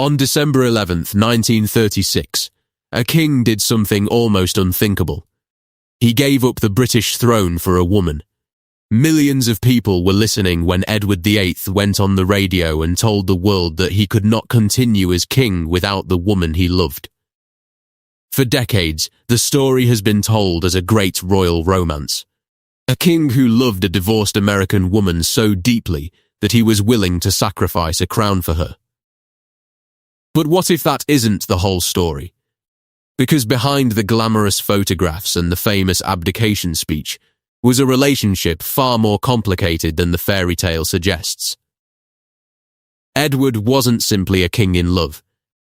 On December 11th, 1936, a king did something almost unthinkable. He gave up the British throne for a woman. Millions of people were listening when Edward VIII went on the radio and told the world that he could not continue as king without the woman he loved. For decades, the story has been told as a great royal romance. A king who loved a divorced American woman so deeply that he was willing to sacrifice a crown for her. But what if that isn't the whole story? Because behind the glamorous photographs and the famous abdication speech was a relationship far more complicated than the fairy tale suggests. Edward wasn't simply a king in love.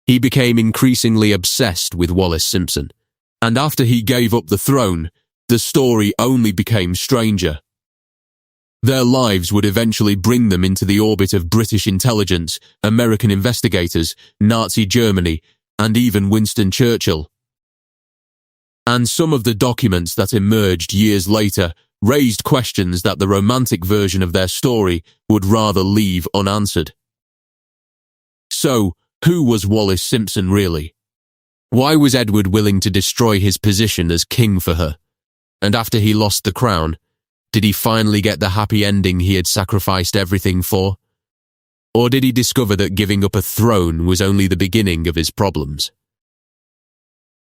He became increasingly obsessed with Wallis Simpson, and after he gave up the throne, the story only became stranger. Their lives would eventually bring them into the orbit of British intelligence, American investigators, Nazi Germany, and even Winston Churchill. And some of the documents that emerged years later raised questions that the romantic version of their story would rather leave unanswered. So, who was Wallis Simpson really? Why was Edward willing to destroy his position as king for her? And after he lost the crown, did he finally get the happy ending he had sacrificed everything for? Or did he discover that giving up a throne was only the beginning of his problems?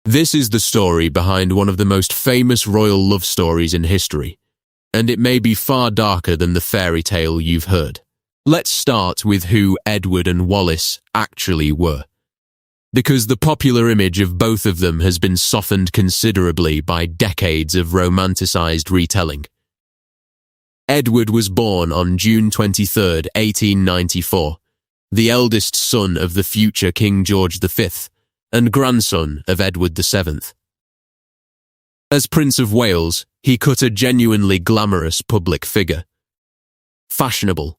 This is the story behind one of the most famous royal love stories in history, and it may be far darker than the fairy tale you've heard. Let's start with who Edward and Wallis actually were, because the popular image of both of them has been softened considerably by decades of romanticized retelling. Edward was born on June 23, 1894, the eldest son of the future King George V and grandson of Edward VII. As Prince of Wales, he cut a genuinely glamorous public figure. Fashionable,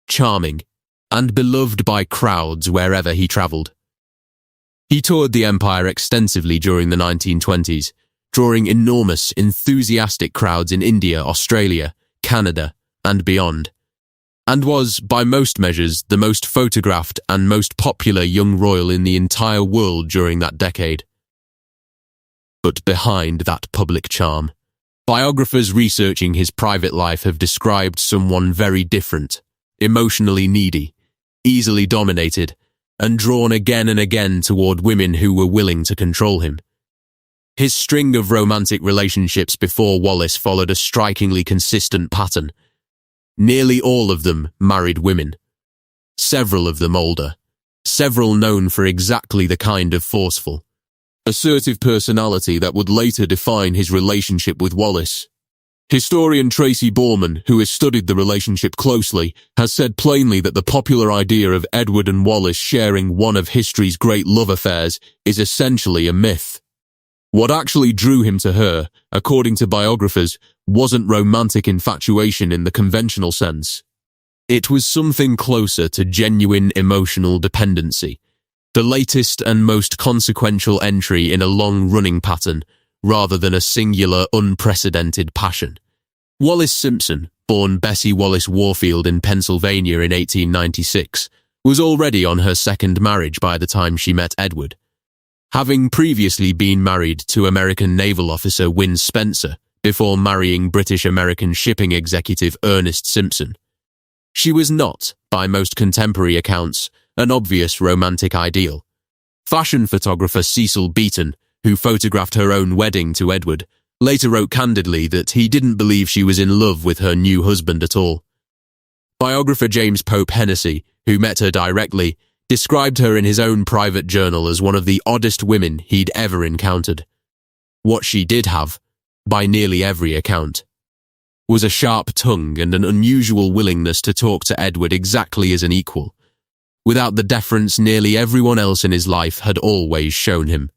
charming, and beloved by crowds wherever he travelled. He toured the empire extensively during the 1920s, drawing enormous, enthusiastic crowds in India, Australia, Canada, and beyond, and was, by most measures, the most photographed and most popular young royal in the entire world during that decade. But behind that public charm, biographers researching his private life have described someone very different, emotionally needy, easily dominated, and drawn again and again toward women who were willing to control him. His string of romantic relationships before Wallis followed a strikingly consistent pattern. Nearly all of them married women, several of them older, several known for exactly the kind of forceful, assertive personality that would later define his relationship with Wallis. Historian Tracy Borman, who has studied the relationship closely, has said plainly that the popular idea of Edward and Wallis sharing one of history's great love affairs is essentially a myth. What actually drew him to her, according to biographers, wasn't romantic infatuation in the conventional sense. It was something closer to genuine emotional dependency, the latest and most consequential entry in a long-running pattern, rather than a singular, unprecedented passion. Wallis Simpson, born Bessie Wallace Warfield in Pennsylvania in 1896, was already on her second marriage by the time she met Edward, having previously been married to American naval officer Win Spencer before marrying British-American shipping executive Ernest Simpson. She was not, by most contemporary accounts, an obvious romantic ideal. Fashion photographer Cecil Beaton, who photographed her own wedding to Edward, later wrote candidly that he didn't believe she was in love with her new husband at all. Biographer James Pope Hennessy, who met her directly, described her in his own private journal as one of the oddest women he'd ever encountered. What she did have, by nearly every account, was a sharp tongue and an unusual willingness to talk to Edward exactly as an equal, without the deference nearly everyone else in his life had always shown him.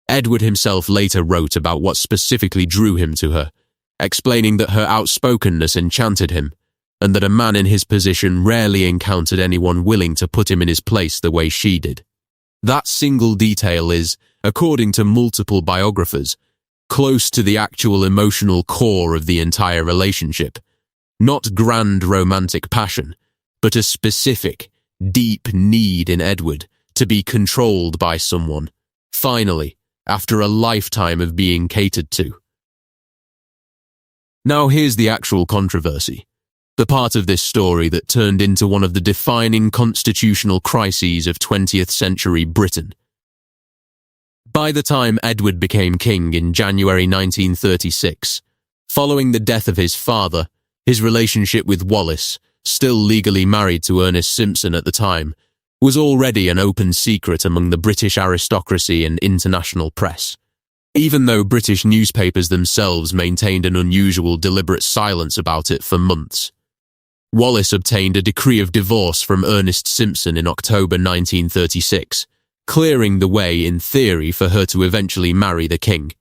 Edward himself later wrote about what specifically drew him to her, explaining that her outspokenness enchanted him, and that a man in his position rarely encountered anyone willing to put him in his place the way she did. That single detail is, according to multiple biographers, close to the actual emotional core of the entire relationship. Not grand romantic passion, but a specific, deep need in Edward to be controlled by someone, finally, after a lifetime of being catered to. Now here's the actual controversy, the part of this story that turned into one of the defining constitutional crises of 20th century Britain. By the time Edward became king in January 1936, following the death of his father, his relationship with Wallis, still legally married to Ernest Simpson at the time, was already an open secret among the British aristocracy and international press, even though British newspapers themselves maintained an unusual deliberate silence about it for months. Wallis obtained a decree of divorce from Ernest Simpson in October 1936, clearing the way, in theory, for her to eventually marry the king.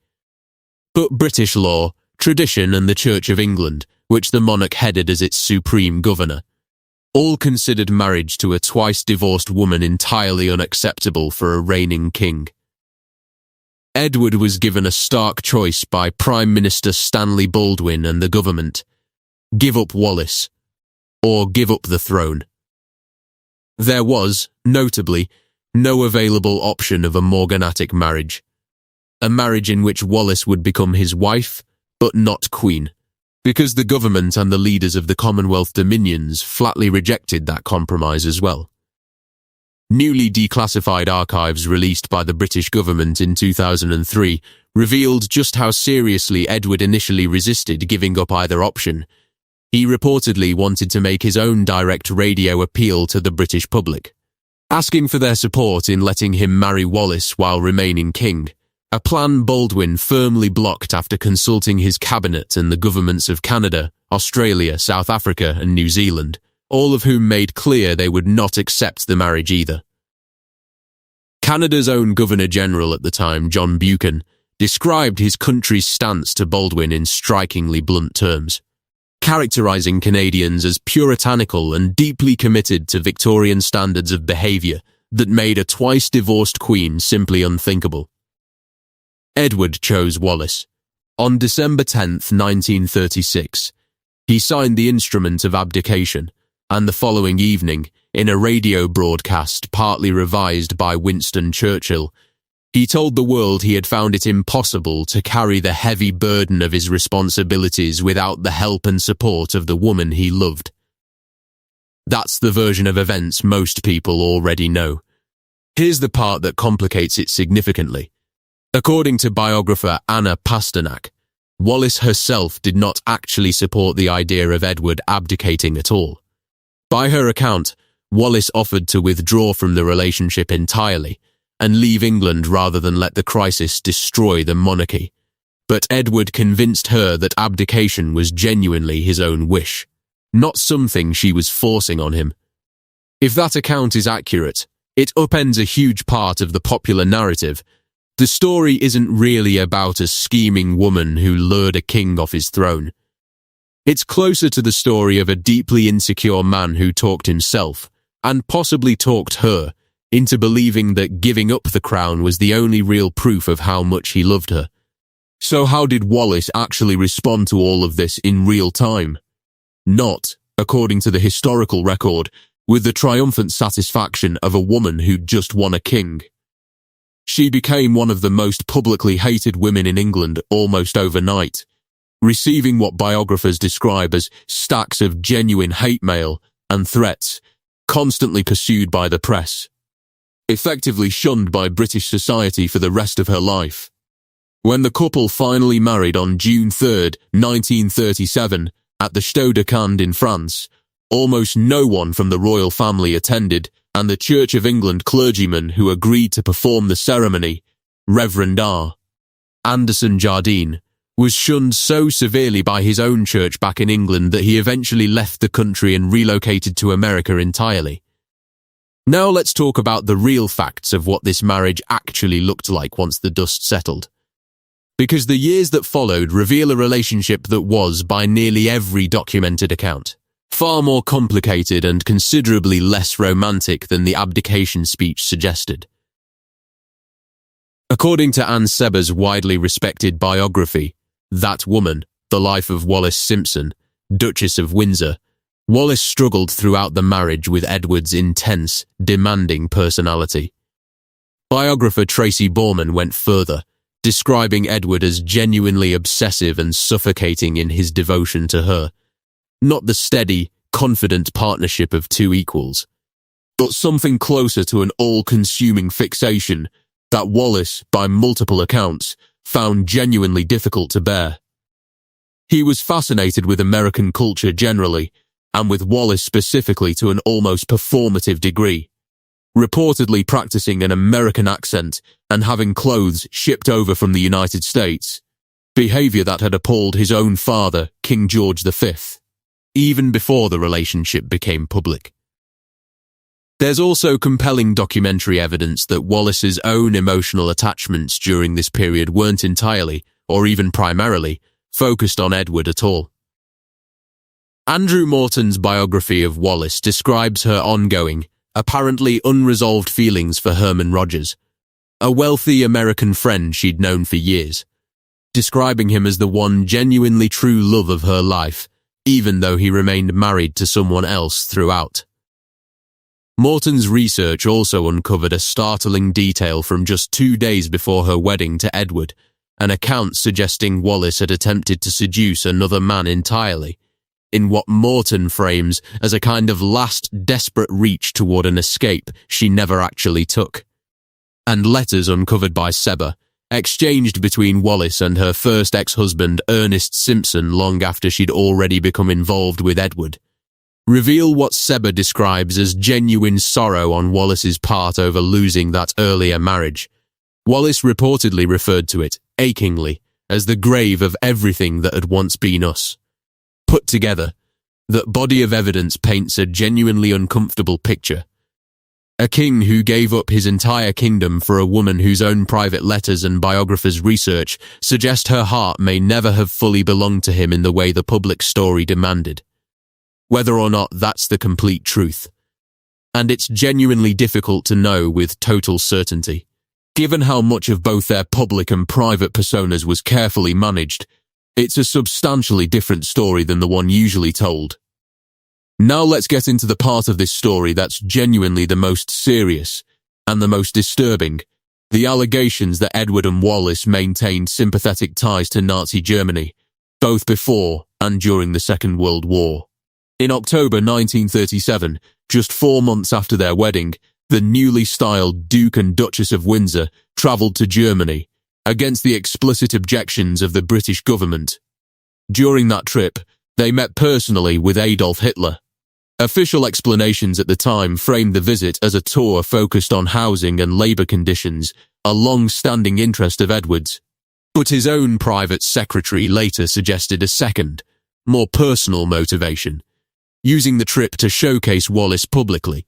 But British law, tradition, and the Church of England, which the monarch headed as its supreme governor, all considered marriage to a twice-divorced woman entirely unacceptable for a reigning king. Edward was given a stark choice by Prime Minister Stanley Baldwin and the government: give up Wallis, or give up the throne. There was, notably, no available option of a morganatic marriage, a marriage in which Wallis would become his wife, but not queen, because the government and the leaders of the Commonwealth dominions flatly rejected that compromise as well. Newly declassified archives released by the British government in 2003 revealed just how seriously Edward initially resisted giving up either option. He reportedly wanted to make his own direct radio appeal to the British public, asking for their support in letting him marry Wallis while remaining king, a plan Baldwin firmly blocked after consulting his cabinet and the governments of Canada, Australia, South Africa, and New Zealand, all of whom made clear they would not accept the marriage either. Canada's own Governor-General at the time, John Buchan, described his country's stance to Baldwin in strikingly blunt terms, characterizing Canadians as puritanical and deeply committed to Victorian standards of behaviour that made a twice-divorced queen simply unthinkable. Edward chose Wallis. On December 10, 1936, he signed the instrument of abdication, and the following evening, in a radio broadcast partly revised by Winston Churchill, he told the world he had found it impossible to carry the heavy burden of his responsibilities without the help and support of the woman he loved. That's the version of events most people already know. Here's the part that complicates it significantly. According to biographer Anna Pasternak, Wallis herself did not actually support the idea of Edward abdicating at all. By her account, Wallis offered to withdraw from the relationship entirely and leave England rather than let the crisis destroy the monarchy. But Edward convinced her that abdication was genuinely his own wish, not something she was forcing on him. If that account is accurate, it upends a huge part of the popular narrative. The story isn't really about a scheming woman who lured a king off his throne. It's closer to the story of a deeply insecure man who talked himself, and possibly talked her, into believing that giving up the crown was the only real proof of how much he loved her. So how did Wallis actually respond to all of this in real time? Not, according to the historical record, with the triumphant satisfaction of a woman who'd just won a king. She became one of the most publicly hated women in England almost overnight, receiving what biographers describe as stacks of genuine hate mail and threats, constantly pursued by the press, effectively shunned by British society for the rest of her life. When the couple finally married on June 3, 1937, at the Château de Cannes in France, almost no one from the royal family attended, and the Church of England clergyman who agreed to perform the ceremony, Reverend R. Anderson Jardine, was shunned so severely by his own church back in England that he eventually left the country and relocated to America entirely. Now let's talk about the real facts of what this marriage actually looked like once the dust settled. Because the years that followed reveal a relationship that was, by nearly every documented account, far more complicated and considerably less romantic than the abdication speech suggested. According to Anne Seber's widely respected biography, That Woman, The Life of Wallis Simpson, Duchess of Windsor, Wallis struggled throughout the marriage with Edward's intense, demanding personality. Biographer Tracy Borman went further, describing Edward as genuinely obsessive and suffocating in his devotion to her. Not the steady, confident partnership of two equals, but something closer to an all-consuming fixation that Wallis, by multiple accounts, found genuinely difficult to bear. He was fascinated with American culture generally, and with Wallis specifically to an almost performative degree, reportedly practicing an American accent and having clothes shipped over from the United States, behavior that had appalled his own father, King George V, even before the relationship became public. There's also compelling documentary evidence that Wallis's own emotional attachments during this period weren't entirely, or even primarily, focused on Edward at all. Andrew Morton's biography of Wallis describes her ongoing, apparently unresolved feelings for Herman Rogers, a wealthy American friend she'd known for years, describing him as the one genuinely true love of her life, even though he remained married to someone else throughout. Morton's research also uncovered a startling detail from just 2 days before her wedding to Edward, an account suggesting Wallis had attempted to seduce another man entirely, in what Morton frames as a kind of last desperate reach toward an escape she never actually took. And letters uncovered by Seba, exchanged between Wallis and her first ex-husband Ernest Simpson long after she'd already become involved with Edward, reveal what Seba describes as genuine sorrow on Wallis's part over losing that earlier marriage. Wallis reportedly referred to it, achingly, as the grave of everything that had once been us. Put together, that body of evidence paints a genuinely uncomfortable picture. A king who gave up his entire kingdom for a woman whose own private letters and biographers' research suggest her heart may never have fully belonged to him in the way the public story demanded. Whether or not that's the complete truth. And it's genuinely difficult to know with total certainty. Given how much of both their public and private personas was carefully managed, it's a substantially different story than the one usually told. Now let's get into the part of this story that's genuinely the most serious and the most disturbing, the allegations that Edward and Wallis maintained sympathetic ties to Nazi Germany, both before and during the Second World War. In October 1937, just 4 months after their wedding, the newly styled Duke and Duchess of Windsor travelled to Germany, against the explicit objections of the British government. During that trip, they met personally with Adolf Hitler. Official explanations at the time framed the visit as a tour focused on housing and labour conditions, a long-standing interest of Edward's. But his own private secretary later suggested a second, more personal motivation, using the trip to showcase Wallis publicly,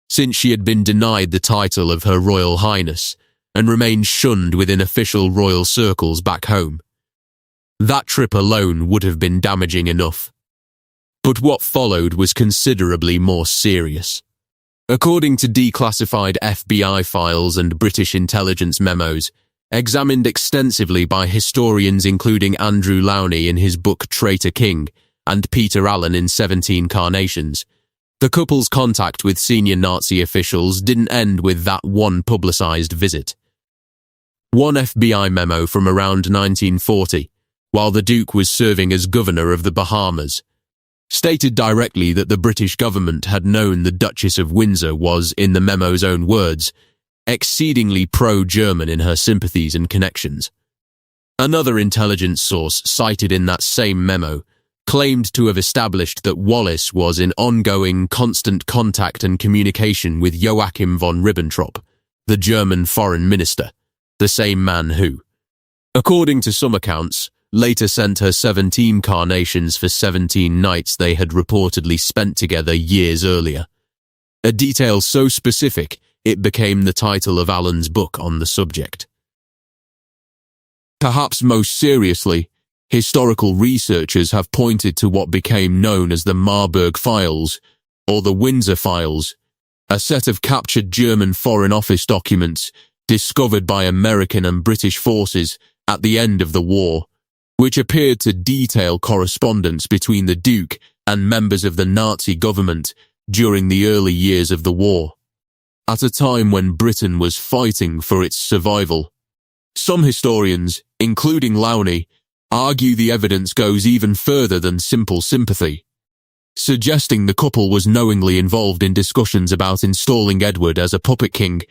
since she had been denied the title of Her Royal Highness and remained shunned within official royal circles back home. That trip alone would have been damaging enough. But what followed was considerably more serious. According to declassified FBI files and British intelligence memos, examined extensively by historians including Andrew Lowney in his book Traitor King and Peter Allen in 17 Carnations, the couple's contact with senior Nazi officials didn't end with that one publicised visit. One FBI memo from around 1940, while the Duke was serving as governor of the Bahamas, stated directly that the British government had known the Duchess of Windsor was, in the memo's own words, exceedingly pro-German in her sympathies and connections. Another intelligence source cited in that same memo claimed to have established that Wallis was in ongoing, constant contact and communication with Joachim von Ribbentrop, the German foreign minister, the same man who, according to some accounts, later sent her 17 carnations for 17 nights they had reportedly spent together years earlier. A detail so specific, it became the title of Allen's book on the subject. Perhaps most seriously, historical researchers have pointed to what became known as the Marburg Files, or the Windsor Files, a set of captured German Foreign Office documents discovered by American and British forces at the end of the war, which appeared to detail correspondence between the Duke and members of the Nazi government during the early years of the war, at a time when Britain was fighting for its survival. Some historians, including Lowney, argue the evidence goes even further than simple sympathy, suggesting the couple was knowingly involved in discussions about installing Edward as a puppet king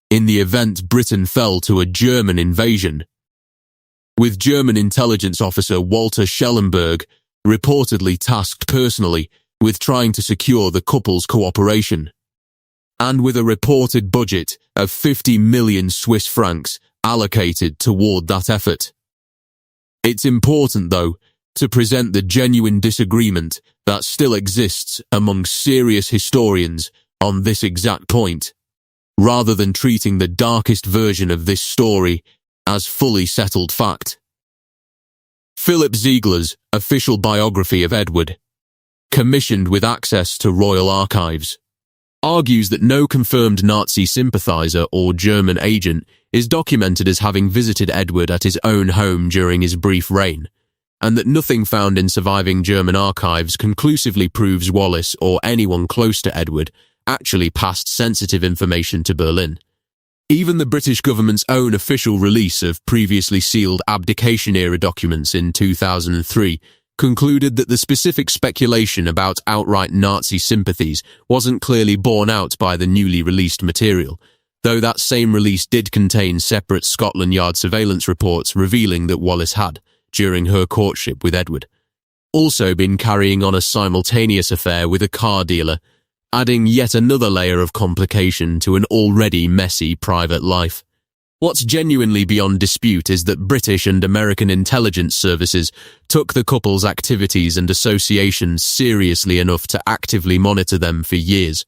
in the event Britain fell to a German invasion, with German intelligence officer Walter Schellenberg reportedly tasked personally with trying to secure the couple's cooperation, and with a reported budget of 50 million Swiss francs allocated toward that effort. It's important, though, to present the genuine disagreement that still exists among serious historians on this exact point, rather than treating the darkest version of this story as fully settled fact. Philip Ziegler's official biography of Edward, commissioned with access to royal archives, argues that no confirmed Nazi sympathizer or German agent is documented as having visited Edward at his own home during his brief reign, and that nothing found in surviving German archives conclusively proves Wallis or anyone close to Edward actually passed sensitive information to Berlin. Even the British government's own official release of previously sealed Abdication-era documents in 2003 concluded that the specific speculation about outright Nazi sympathies wasn't clearly borne out by the newly released material, though that same release did contain separate Scotland Yard surveillance reports revealing that Wallis had, during her courtship with Edward, also been carrying on a simultaneous affair with a car dealer, adding yet another layer of complication to an already messy private life. What's genuinely beyond dispute is that British and American intelligence services took the couple's activities and associations seriously enough to actively monitor them for years,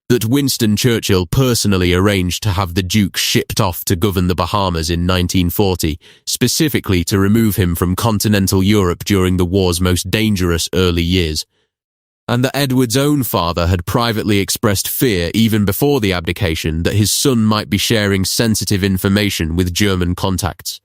that Winston Churchill personally arranged to have the Duke shipped off to govern the Bahamas in 1940, specifically to remove him from continental Europe during the war's most dangerous early years, and that Edward's own father had privately expressed fear even before the abdication that his son might be sharing sensitive information with German contacts.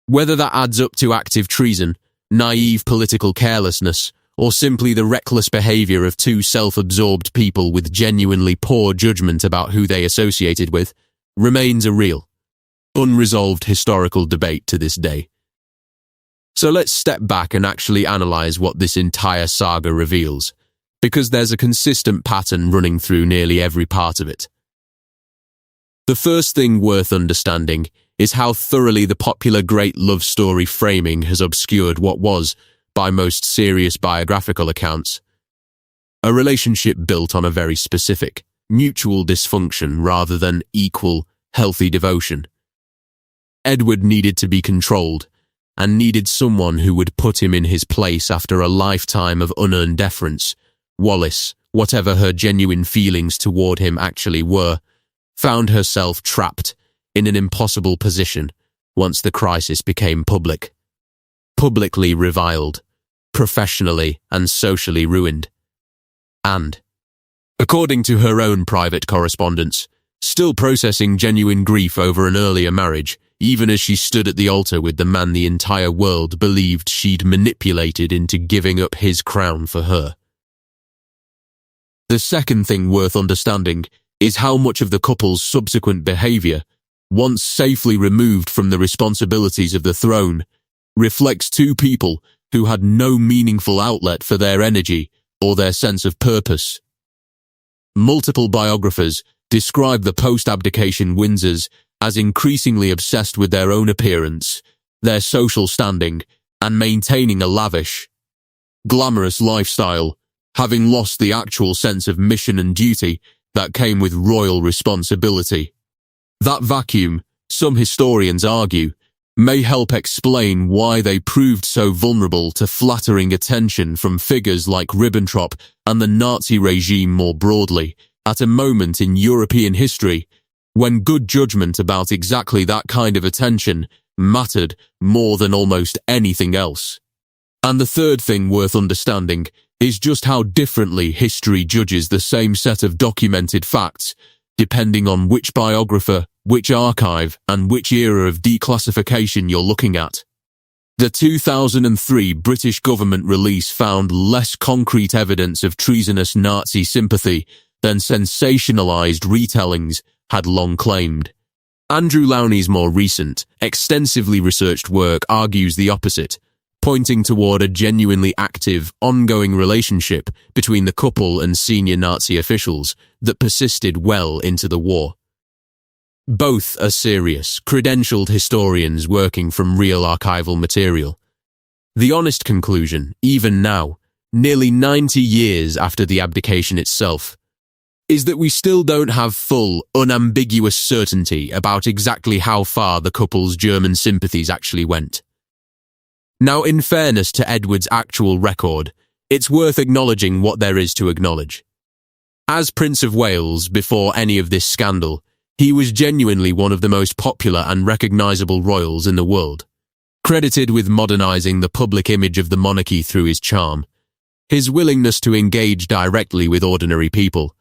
Whether that adds up to active treason, naive political carelessness, or simply the reckless behaviour of two self-absorbed people with genuinely poor judgment about who they associated with, remains a real, unresolved historical debate to this day. So let's step back and actually analyse what this entire saga reveals, because there's a consistent pattern running through nearly every part of it. The first thing worth understanding is how thoroughly the popular great love story framing has obscured what was, by most serious biographical accounts, a relationship built on a very specific, mutual dysfunction rather than equal, healthy devotion. Edward needed to be controlled, and needed someone who would put him in his place after a lifetime of unearned deference. Wallis, whatever her genuine feelings toward him actually were, found herself trapped in an impossible position once the crisis became public. Publicly reviled, professionally and socially ruined, and, according to her own private correspondence, still processing genuine grief over an earlier marriage, even as she stood at the altar with the man the entire world believed she'd manipulated into giving up his crown for her. The second thing worth understanding is how much of the couple's subsequent behaviour, once safely removed from the responsibilities of the throne, reflects two people who had no meaningful outlet for their energy or their sense of purpose. Multiple biographers describe the post-abdication Windsors as increasingly obsessed with their own appearance, their social standing, and maintaining a lavish, glamorous lifestyle, having lost the actual sense of mission and duty that came with royal responsibility. That vacuum, some historians argue, may help explain why they proved so vulnerable to flattering attention from figures like Ribbentrop and the Nazi regime more broadly, at a moment in European history when good judgment about exactly that kind of attention mattered more than almost anything else. And the third thing worth understanding is just how differently history judges the same set of documented facts, depending on which biographer, which archive, and which era of declassification you're looking at. The 2003 British government release found less concrete evidence of treasonous Nazi sympathy than sensationalized retellings had long claimed. Andrew Lowney's more recent, extensively researched work argues the opposite, pointing toward a genuinely active, ongoing relationship between the couple and senior Nazi officials that persisted well into the war. Both are serious, credentialed historians working from real archival material. The honest conclusion, even now, nearly 90 years after the abdication itself, is that we still don't have full, unambiguous certainty about exactly how far the couple's German sympathies actually went. Now, in fairness to Edward's actual record, it's worth acknowledging what there is to acknowledge. As Prince of Wales, before any of this scandal, he was genuinely one of the most popular and recognisable royals in the world, credited with modernising the public image of the monarchy through his charm, his willingness to engage directly with ordinary people,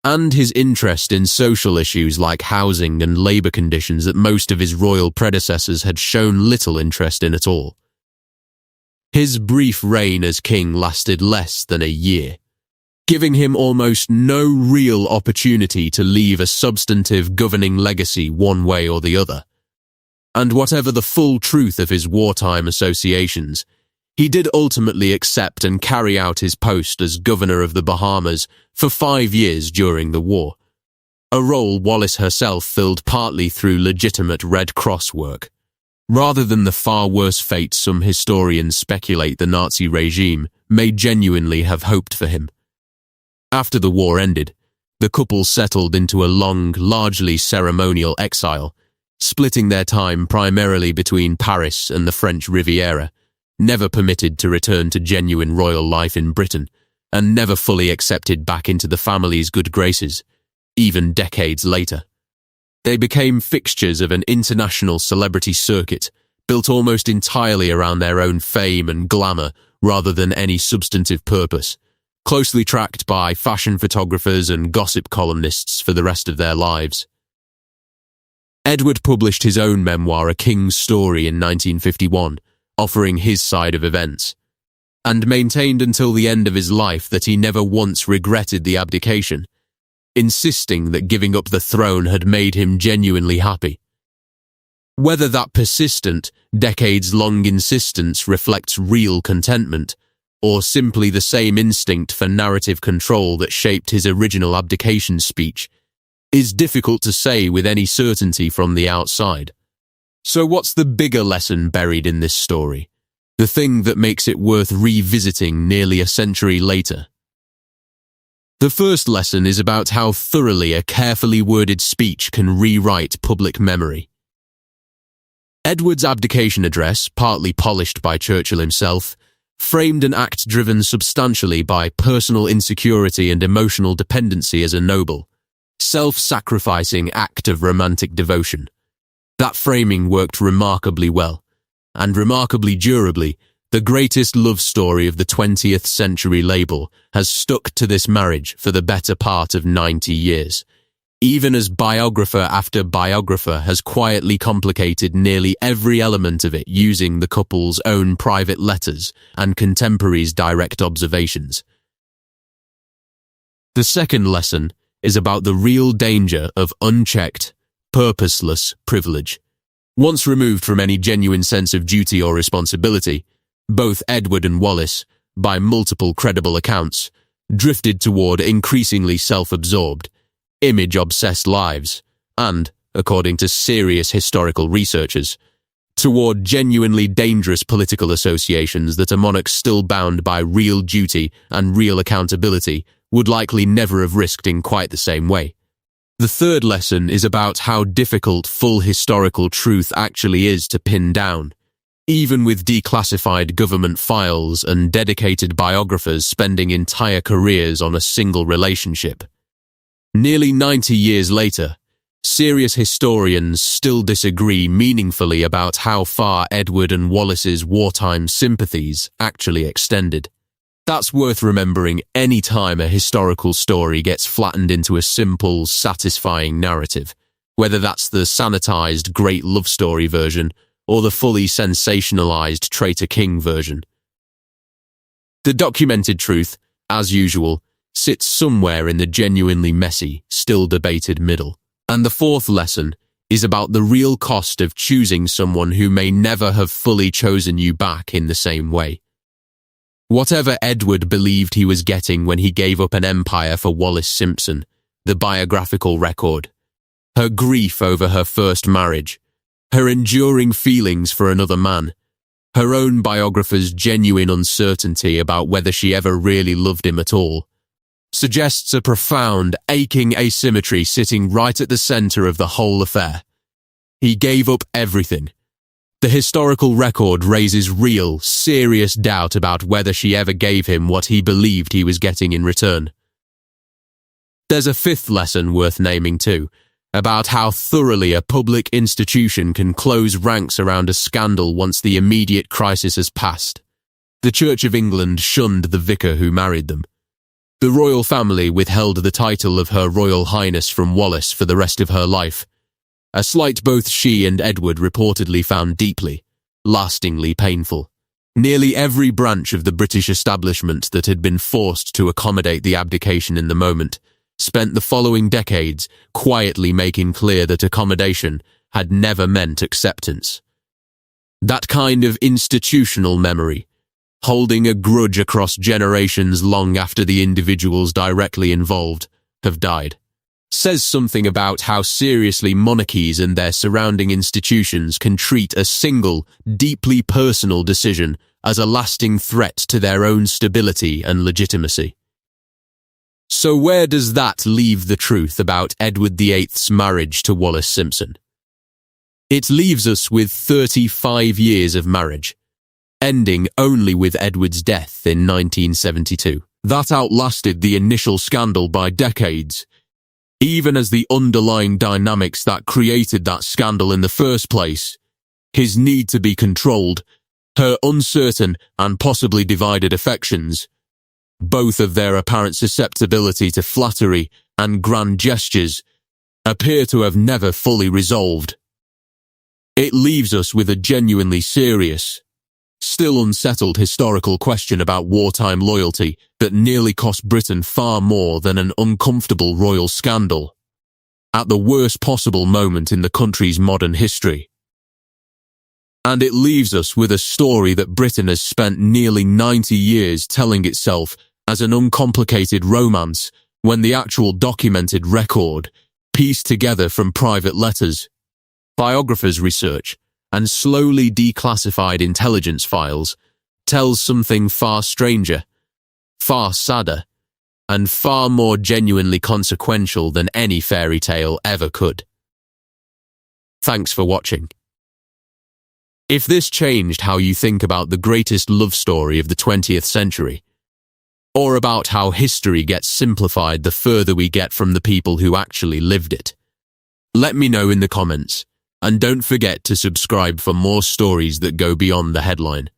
and his interest in social issues like housing and labour conditions that most of his royal predecessors had shown little interest in at all. His brief reign as king lasted less than a year, giving him almost no real opportunity to leave a substantive governing legacy one way or the other. And whatever the full truth of his wartime associations, he did ultimately accept and carry out his post as governor of the Bahamas for 5 years during the war, a role Wallis herself filled partly through legitimate Red Cross work, rather than the far worse fate some historians speculate the Nazi regime may genuinely have hoped for him. After the war ended, the couple settled into a long, largely ceremonial exile, splitting their time primarily between Paris and the French Riviera, never permitted to return to genuine royal life in Britain, and never fully accepted back into the family's good graces, even decades later. They became fixtures of an international celebrity circuit, built almost entirely around their own fame and glamour rather than any substantive purpose, closely tracked by fashion photographers and gossip columnists for the rest of their lives. Edward published his own memoir, A King's Story, in 1951, offering his side of events, and maintained until the end of his life that he never once regretted the abdication, insisting that giving up the throne had made him genuinely happy. Whether that persistent, decades-long insistence reflects real contentment, or simply the same instinct for narrative control that shaped his original abdication speech, is difficult to say with any certainty from the outside. So what's the bigger lesson buried in this story? The thing that makes it worth revisiting nearly a century later? The first lesson is about how thoroughly a carefully worded speech can rewrite public memory. Edward's abdication address, partly polished by Churchill himself, framed an act driven substantially by personal insecurity and emotional dependency as a noble, self-sacrificing act of romantic devotion. That framing worked remarkably well, and remarkably durably. The greatest love story of the 20th century label has stuck to this marriage for the better part of 90 years, even as biographer after biographer has quietly complicated nearly every element of it using the couple's own private letters and contemporaries' direct observations. The second lesson is about the real danger of unchecked, purposeless privilege. Once removed from any genuine sense of duty or responsibility, both Edward and Wallis, by multiple credible accounts, drifted toward increasingly self-absorbed, image-obsessed lives, and, according to serious historical researchers, toward genuinely dangerous political associations that a monarch still bound by real duty and real accountability would likely never have risked in quite the same way. The third lesson is about how difficult full historical truth actually is to pin down, even with declassified government files and dedicated biographers spending entire careers on a single relationship. Nearly 90 years later, serious historians still disagree meaningfully about how far Edward and Wallis's wartime sympathies actually extended. That's worth remembering any time a historical story gets flattened into a simple, satisfying narrative, whether that's the sanitized great love story version or the fully sensationalized Traitor King version. The documented truth, as usual, sits somewhere in the genuinely messy, still debated middle. And the fourth lesson is about the real cost of choosing someone who may never have fully chosen you back in the same way. Whatever Edward believed he was getting when he gave up an empire for Wallis Simpson, the biographical record, her grief over her first marriage, her enduring feelings for another man, her own biographer's genuine uncertainty about whether she ever really loved him at all, suggests a profound, aching asymmetry sitting right at the center of the whole affair. He gave up everything. The historical record raises real, serious doubt about whether she ever gave him what he believed he was getting in return. There's a fifth lesson worth naming too, about how thoroughly a public institution can close ranks around a scandal once the immediate crisis has passed. The Church of England shunned the vicar who married them. The royal family withheld the title of Her Royal Highness from Wallis for the rest of her life, a slight both she and Edward reportedly found deeply, lastingly painful. Nearly every branch of the British establishment that had been forced to accommodate the abdication in the moment spent the following decades quietly making clear that accommodation had never meant acceptance. That kind of institutional memory, holding a grudge across generations long after the individuals directly involved have died, says something about how seriously monarchies and their surrounding institutions can treat a single, deeply personal decision as a lasting threat to their own stability and legitimacy. So where does that leave the truth about Edward VIII's marriage to Wallis Simpson? It leaves us with 35 years of marriage, ending only with Edward's death in 1972. That outlasted the initial scandal by decades, even as the underlying dynamics that created that scandal in the first place, his need to be controlled, her uncertain and possibly divided affections, both of their apparent susceptibility to flattery and grand gestures, appear to have never fully resolved. It leaves us with a genuinely serious, still unsettled historical question about wartime loyalty that nearly cost Britain far more than an uncomfortable royal scandal, at the worst possible moment in the country's modern history. And it leaves us with a story that Britain has spent nearly 90 years telling itself as an uncomplicated romance when the actual documented record, pieced together from private letters, biographers' research, and slowly declassified intelligence files, tells something far stranger, far sadder, and far more genuinely consequential than any fairy tale ever could. Thanks for watching. If this changed how you think about the greatest love story of the 20th century, or about how history gets simplified the further we get from the people who actually lived it, let me know in the comments, and don't forget to subscribe for more stories that go beyond the headline.